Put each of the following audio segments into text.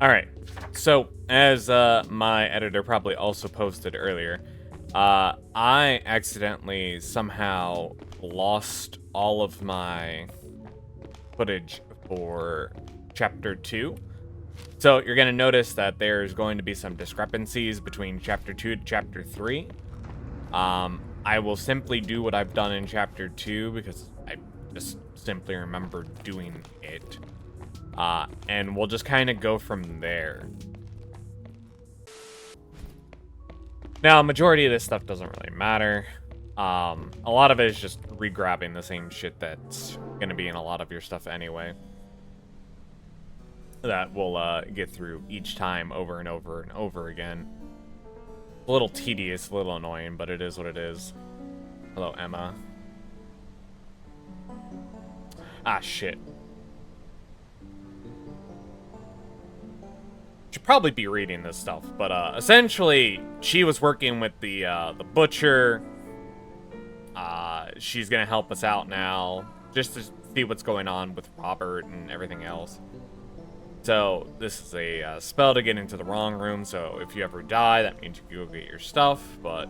Alright, so as my editor probably also posted earlier, I accidentally somehow lost all of my footage for Chapter 2. So you're going to notice that there's going to be some discrepancies between Chapter 2 to Chapter 3. I will simply do what I've done in Chapter 2 because I just simply remember doing it. And we'll just kind of go from there. Now, majority of this stuff doesn't really matter. A lot of it is just re-grabbing the same shit that's going to be in a lot of your stuff anyway. That we'll get through each time over and over and over again. A little tedious, a little annoying, but it is what it is. Hello, Emma. Ah, shit. Should probably be reading this stuff, but essentially, she was working with the butcher. She's gonna help us out now, just to see what's going on with Robert and everything else. So this is a spell to get into the wrong room. So if you ever die, that means you can go get your stuff, but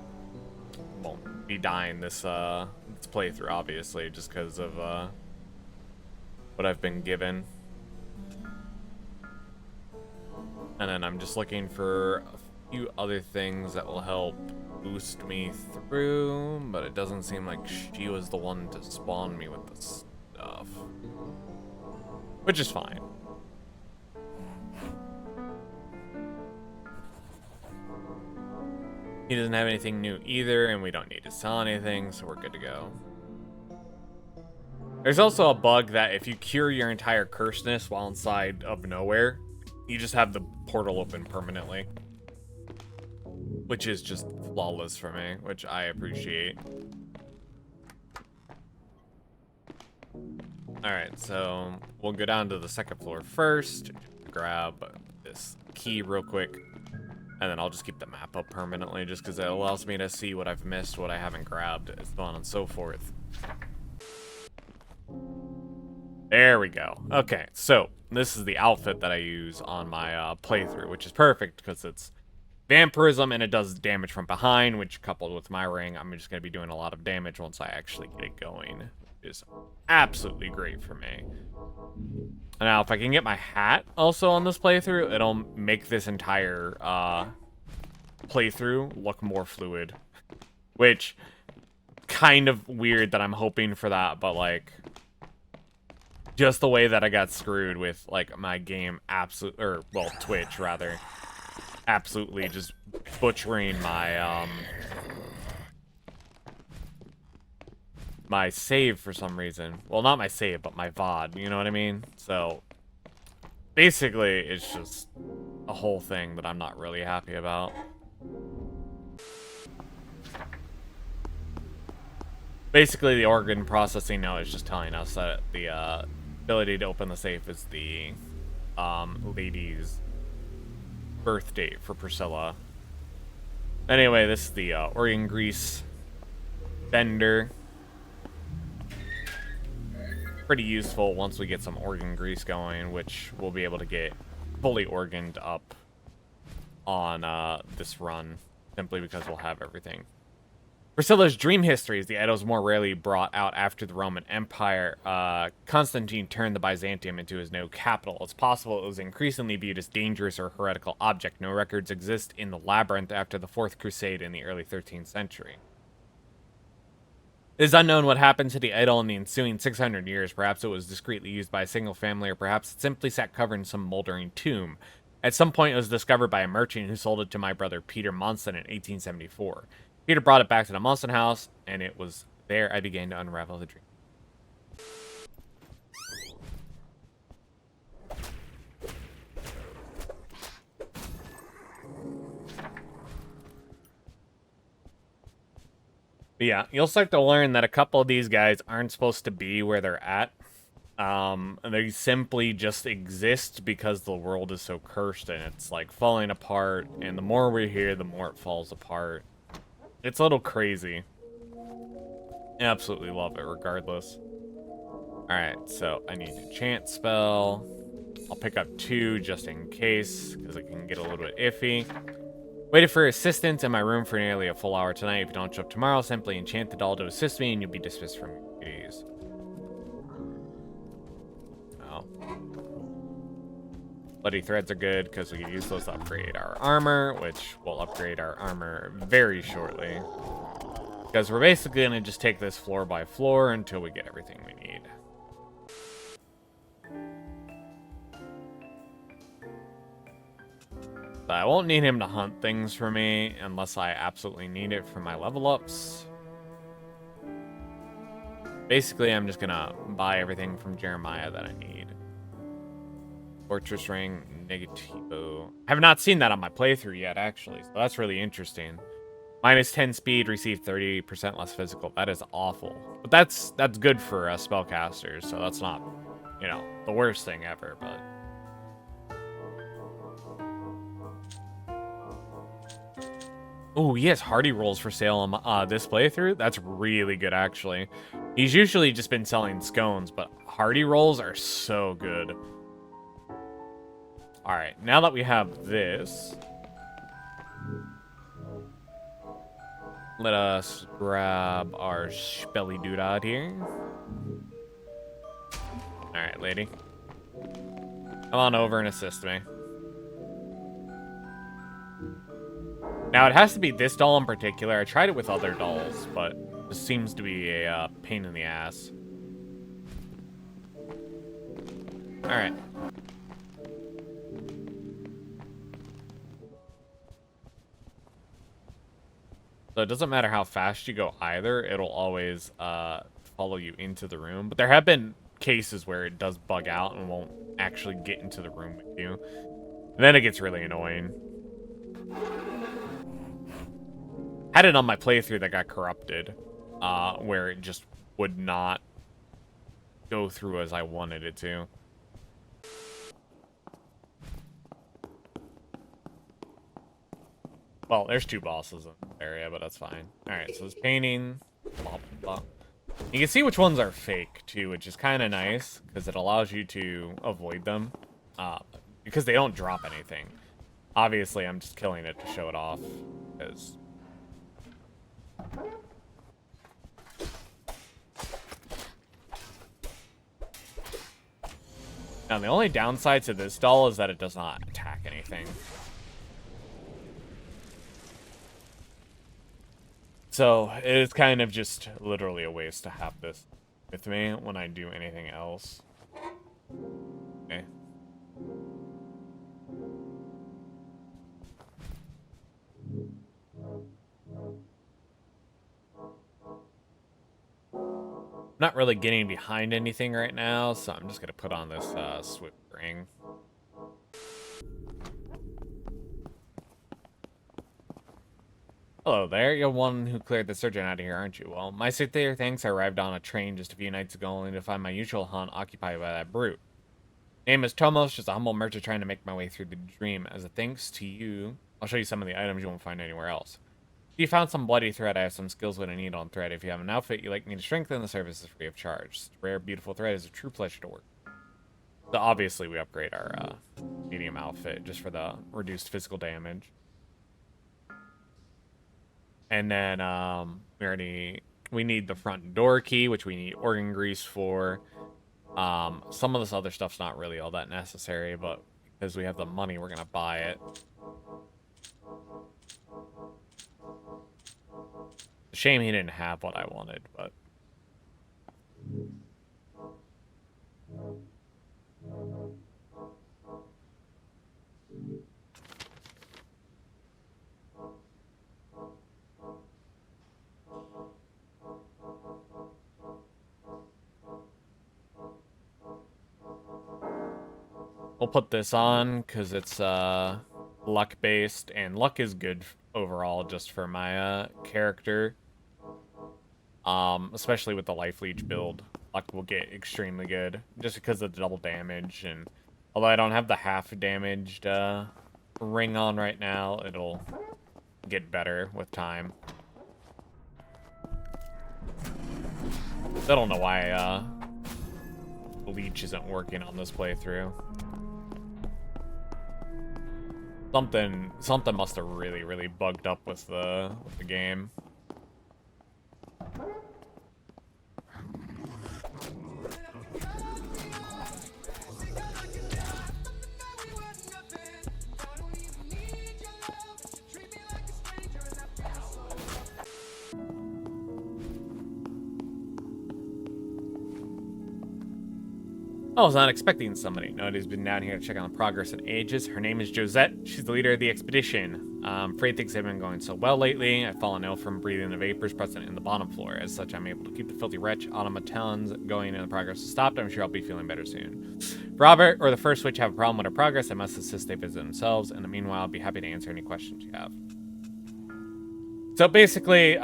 won't be dying this playthrough, obviously, just because of what I've been given. And then I'm just looking for a few other things that will help boost me through, but it doesn't seem like she was the one to spawn me with the stuff. Which is fine. He doesn't have anything new either, and we don't need to sell anything, so we're good to go. There's also a bug that if you cure your entire curseness while inside of nowhere, you just have the portal open permanently. Which is just flawless for me, which I appreciate. Alright, so we'll go down to the second floor first, grab this key real quick, and then I'll just keep the map up permanently just because it allows me to see what I've missed, what I haven't grabbed, so on and so forth. There we go. Okay, so this is the outfit that I use on my playthrough, which is perfect because it's vampirism and it does damage from behind, which coupled with my ring, I'm just going to be doing a lot of damage once I actually get it going. Which is absolutely great for me. Now, if I can get my hat also on this playthrough, it'll make this entire playthrough look more fluid. Which, kind of weird that I'm hoping for that, but like, just the way that I got screwed with, like, my game Twitch, rather, absolutely just butchering my, my save for some reason. Well, not my save, but my VOD, you know what I mean? So, basically, it's just a whole thing that I'm not really happy about. Basically, the organ processing now is just telling us that the, ability to open the safe is the lady's birth date for Priscilla. Anyway, this is the organ grease vendor. Pretty useful once we get some organ grease going, which we'll be able to get fully organed up on this run, simply because we'll have everything. Priscilla's dream history is the idols more rarely brought out after the Roman Empire. Constantine turned the Byzantium into his new capital. It's possible it was increasingly viewed as dangerous or heretical object. No records exist in the labyrinth after the Fourth Crusade in the early 13th century. It is unknown what happened to the idol in the ensuing 600 years. Perhaps it was discreetly used by a single family, or perhaps it simply sat covered in some moldering tomb. At some point, it was discovered by a merchant who sold it to my brother Peter Monson in 1874. Peter brought it back to the Monson house, and it was there I began to unravel the dream. Yeah, you'll start to learn that a couple of these guys aren't supposed to be where they're at. They simply just exist because the world is so cursed and it's like falling apart. And the more we're here, the more it falls apart. It's a little crazy. Absolutely love it regardless. Alright, so I need a enchant spell. I'll pick up 2 just in case, because it can get a little bit iffy. Waited for assistance in my room for nearly a full hour tonight. If you don't show up tomorrow, simply enchant the doll to assist me and you'll be dismissed from your duties. Oh. Bloody threads are good, because we can use those to upgrade our armor, which will upgrade our armor very shortly. Because we're basically going to just take this floor by floor until we get everything we need. But I won't need him to hunt things for me unless I absolutely need it for my level ups. Basically, I'm just gonna buy everything from Jeremiah that I need. Fortress Ring, Negativo. I have not seen that on my playthrough yet, actually, so that's really interesting. Minus 10 speed, receive 30% less physical. That is awful. But that's good for spellcasters, so that's not, you know, the worst thing ever, but... Oh, he has hardy rolls for sale on this playthrough. That's really good, actually. He's usually just been selling scones, but hardy rolls are so good. All right, now that we have this, let us grab our spelly doodad here. All right, lady. Come on over and assist me. Now, it has to be this doll in particular. I tried it with other dolls, but this seems to be a pain in the ass. All right. So it doesn't matter how fast you go either. It'll always follow you into the room. But there have been cases where it does bug out and won't actually get into the room with you. And then it gets really annoying. Had it on my playthrough that got corrupted, where it just would not go through as I wanted it to. Well, there's 2 bosses in the area, but that's fine. Alright, so it's painting. Blah, blah, blah. You can see which ones are fake, too, which is kind of nice, because it allows you to avoid them, because they don't drop anything. Obviously, I'm just killing it to show it off, because... Now, the only downside to this doll is that it does not attack anything. So, it is kind of just literally a waste to have this with me when I do anything else. Okay. Not really getting behind anything right now, so I'm just gonna put on this swift ring. Hello there, you're one who cleared the surgeon out of here, aren't you? Well, my sincere thanks. I arrived on a train just a few nights ago only to find my usual hunt occupied by that brute. Name is Tomos, just a humble merchant trying to make my way through the dream. As a thanks to you, I'll show you some of the items you won't find anywhere else. If you found some bloody thread, I have some skills with a needle and thread. If you have an outfit you'd like me to strengthen, the service is free of charge. Rare, beautiful thread is a true pleasure to work. So obviously we upgrade our medium outfit just for the reduced physical damage. And then we need the front door key, which we need organ grease for. Some of this other stuff's not really all that necessary, but because we have the money, we're gonna buy it. Shame he didn't have what I wanted, but... We'll put this on, because it's luck-based, and luck is good overall just for my character. Especially with the life leech build. Luck will get extremely good just because of the double damage, and although I don't have the half damaged ring on right now, it'll get better with time. I don't know why the leech isn't working on this playthrough. Something must have really bugged up with the game. I was not expecting somebody. Nobody's been down here to check on the progress in ages. Her name is Josette. She's the leader of the expedition. Afraid things have been going so well lately. I've fallen ill from breathing the vapors present in the bottom floor. As such, I'm able to keep the filthy wretch automatons going and the progress is stopped. I'm sure I'll be feeling better soon. If Robert or the first witch have a problem with her progress, I must assist they visit themselves. In the meanwhile, I'll be happy to answer any questions you have. So basically,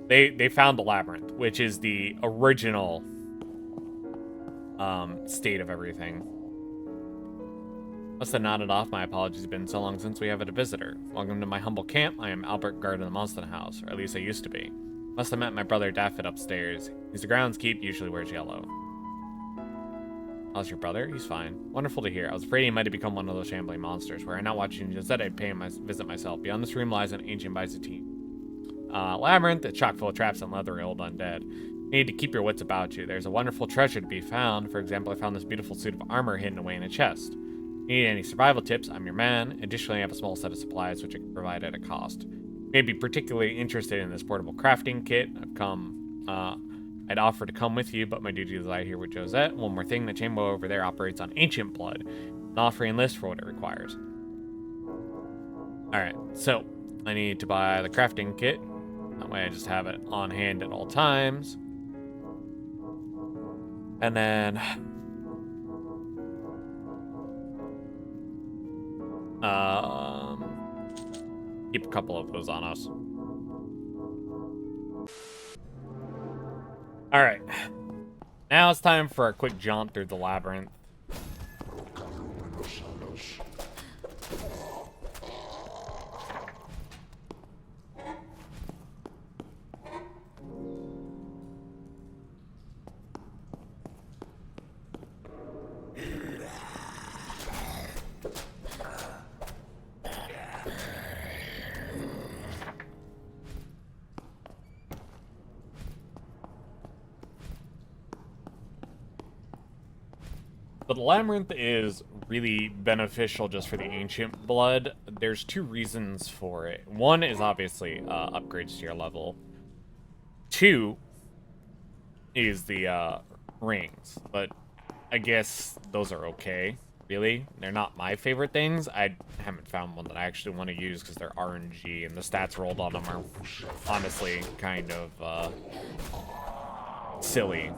they found the labyrinth, which is the original state of everything. Must have nodded off. My apologies. It's been so long since we have had a visitor. Welcome to my humble camp. I am Albert, guard of the Monster House, or at least I used to be. Must have met my brother Daffod upstairs. He's the groundskeep, usually wears yellow. How's your brother? He's fine. Wonderful to hear. I was afraid he might have become one of those shambling monsters. Were I not watching Josette, I'd pay him my visit myself. Beyond this room lies an ancient Byzantine labyrinth that's chock full of traps and leathery old undead. You need to keep your wits about you. There's a wonderful treasure to be found. For example, I found this beautiful suit of armor hidden away in a chest. Need any survival tips? I'm your man. Additionally, I have a small set of supplies which I can provide at a cost. You may be particularly interested in this portable crafting kit. I'd offer to come with you, but my duty lies here with Josette. One more thing, the chamber over there operates on ancient blood. An offering list for what it requires. Alright, so I need to buy the crafting kit. That way I just have it on hand at all times. And then keep a couple of those on us. All right. Now it's time for a quick jaunt through the labyrinth. But the labyrinth is really beneficial just for the ancient blood. There's two reasons for it. One is obviously upgrades to your level. Two is the rings, but I guess those are okay, really. They're not my favorite things. I haven't found one that I actually want to use because they're RNG, and the stats rolled on them are honestly kind of silly.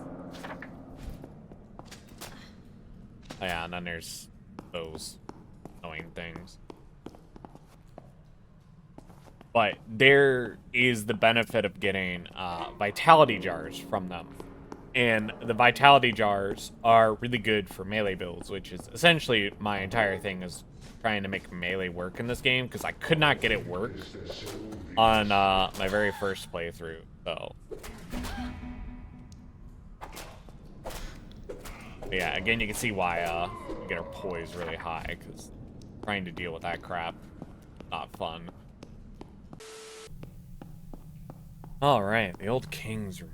Oh, yeah, and then there's those annoying things. But there is the benefit of getting vitality jars from them. And the vitality jars are really good for melee builds, which is essentially my entire thing is trying to make melee work in this game, because I could not get it work on my very first playthrough, so... But yeah, again, you can see why we get our poise really high, because trying to deal with that crap, not fun. Alright, the old King's Room.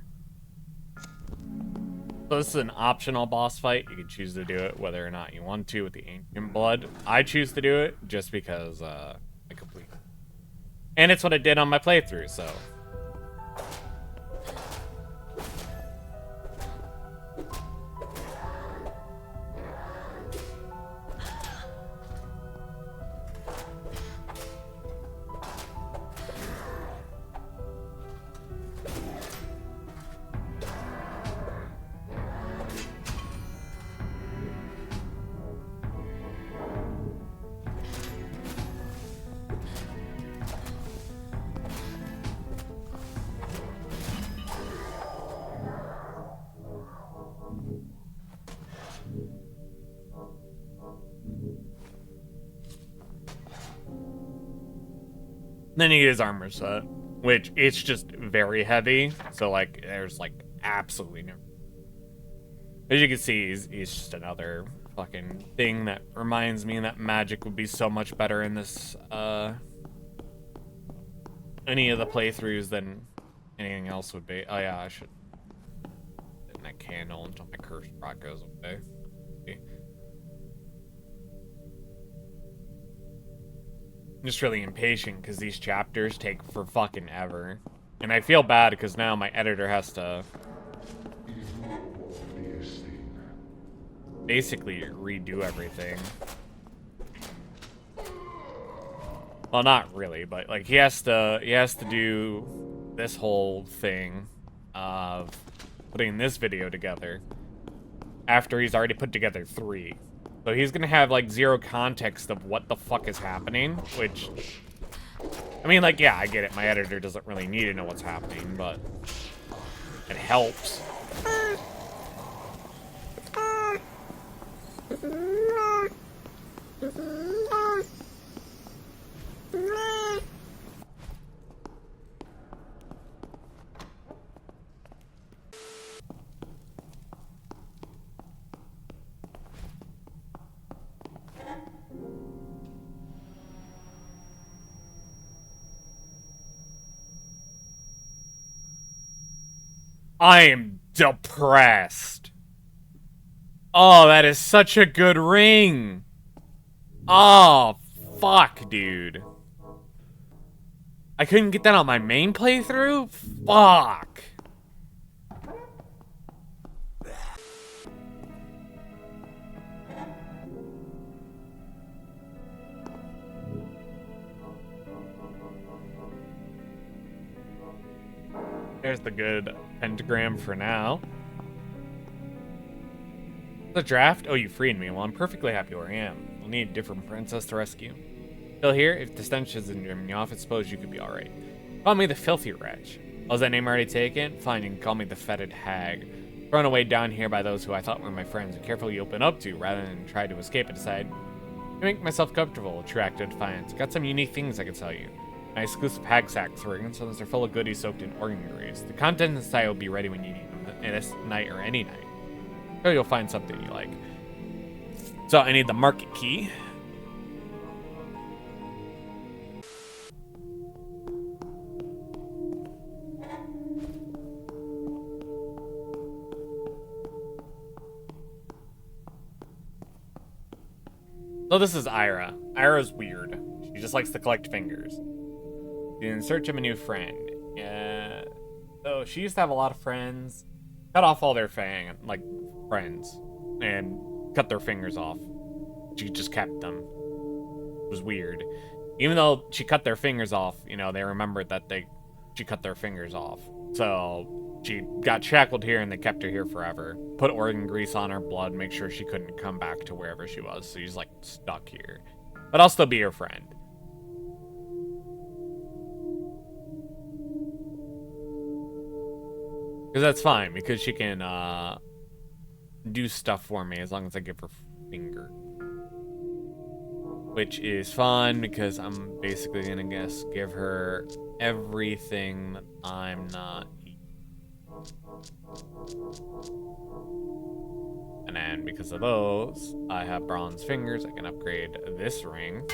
So this is an optional boss fight. You can choose to do it whether or not you want to with the Ancient Blood. I choose to do it just because I complete it. And it's what I did on my playthrough, so... Then you get his armor set, which it's just very heavy. So like, there's like absolutely no. As you can see, he's just another fucking thing that reminds me that magic would be so much better in this any of the playthroughs than anything else would be. Oh yeah, I should light that candle until my curse rock goes away. I'm just really impatient because these chapters take for fucking ever. And I feel bad because now my editor has to basically redo everything. Well, not really, but like he has to do this whole thing of putting this video together after he's already put together 3. So he's gonna have like 0 context of what the fuck is happening, which, I mean, like, yeah, I get it. My editor doesn't really need to know what's happening, but it helps. I am depressed. Oh, that is such a good ring. Oh, fuck, dude. I couldn't get that on my main playthrough? Fuck. There's the good pentagram for now. The draft? Oh, you freed me. Well, I'm perfectly happy where I am. We'll need a different princess to rescue. Still here? If the stench isn't driven me off, I suppose you could be alright. Call me the filthy wretch. Was that name already taken? Fine, you can call me the fetid hag. Thrown away down here by those who I thought were my friends and carefully open up to, rather than try to escape and decide. To make myself comfortable, true act of defiance. Got some unique things I can tell you. My exclusive hag sacks fragrances are full of goodies soaked in organ grease. The contents inside will be ready when you need them, this night or any night. Sure, you'll find something you like. So I need the market key. So this is Ira. Ira's weird. She just likes to collect fingers. She's in search of a new friend. Yeah. So she used to have a lot of friends. Cut off all their friends. And cut their fingers off. She just kept them. It was weird. Even though she cut their fingers off, you know, they remembered that she cut their fingers off. So she got shackled here and they kept her here forever. Put organ grease on her blood, make sure she couldn't come back to wherever she was. So she's like stuck here. But I'll still be your friend. Because that's fine, because she can do stuff for me as long as I give her finger. Which is fun because I'm basically gonna give her everything that I'm not eating. And then because of those, I have bronze fingers. I can upgrade this ring.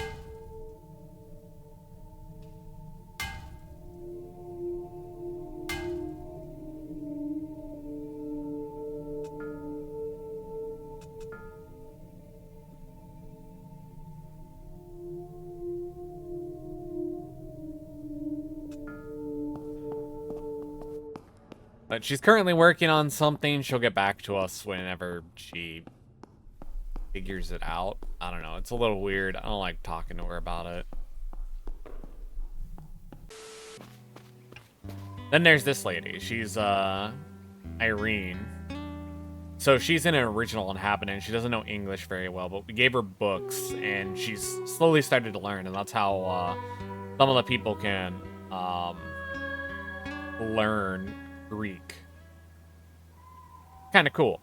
But she's currently working on something. She'll get back to us whenever she figures it out. I don't know. It's a little weird. I don't like talking to her about it. Then there's this lady. She's, Irene. So she's an original inhabitant. She doesn't know English very well, but we gave her books, and she's slowly started to learn, and that's how, some of the people can, learn Greek. Kind of cool.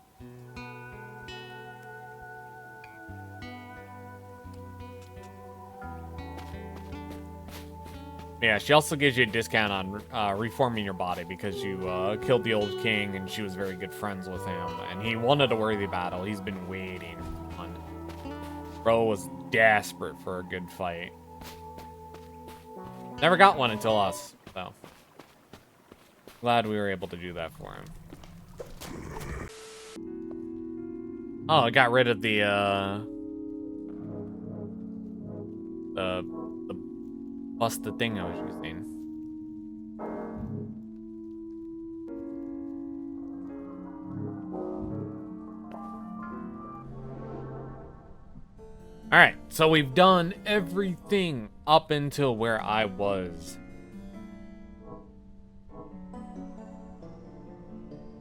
Yeah, she also gives you a discount on reforming your body because you killed the old king and she was very good friends with him. And he wanted a worthy battle. He's been waiting for one. Bro was desperate for a good fight. Never got one until us, so. Glad we were able to do that for him. Oh, I got rid of the busted thing I was using. Alright, so we've done everything up until where I was.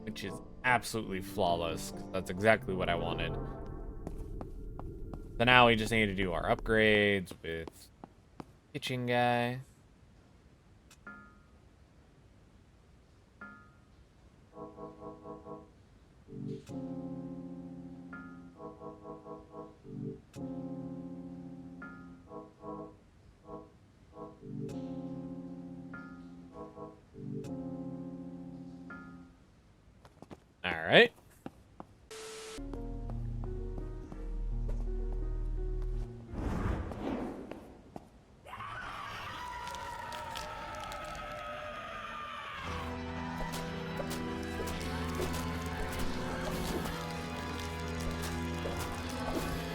Which is absolutely flawless, 'cause that's exactly what I wanted. So now we just need to do our upgrades with kitchen guy. Alright.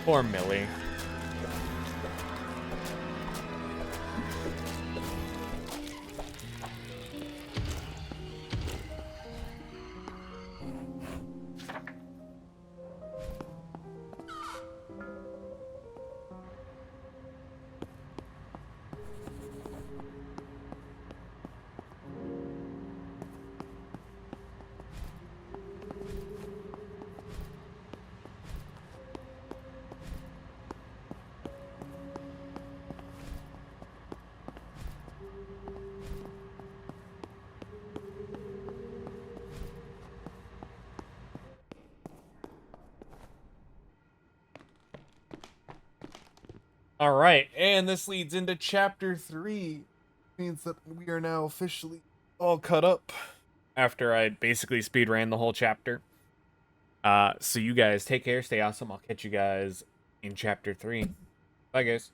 Poor Millie. All right, and this leads into chapter 3. Means that we are now officially all cut up after I basically speed ran the whole chapter. So you guys take care, stay awesome. I'll catch you guys in chapter 3. Bye, guys.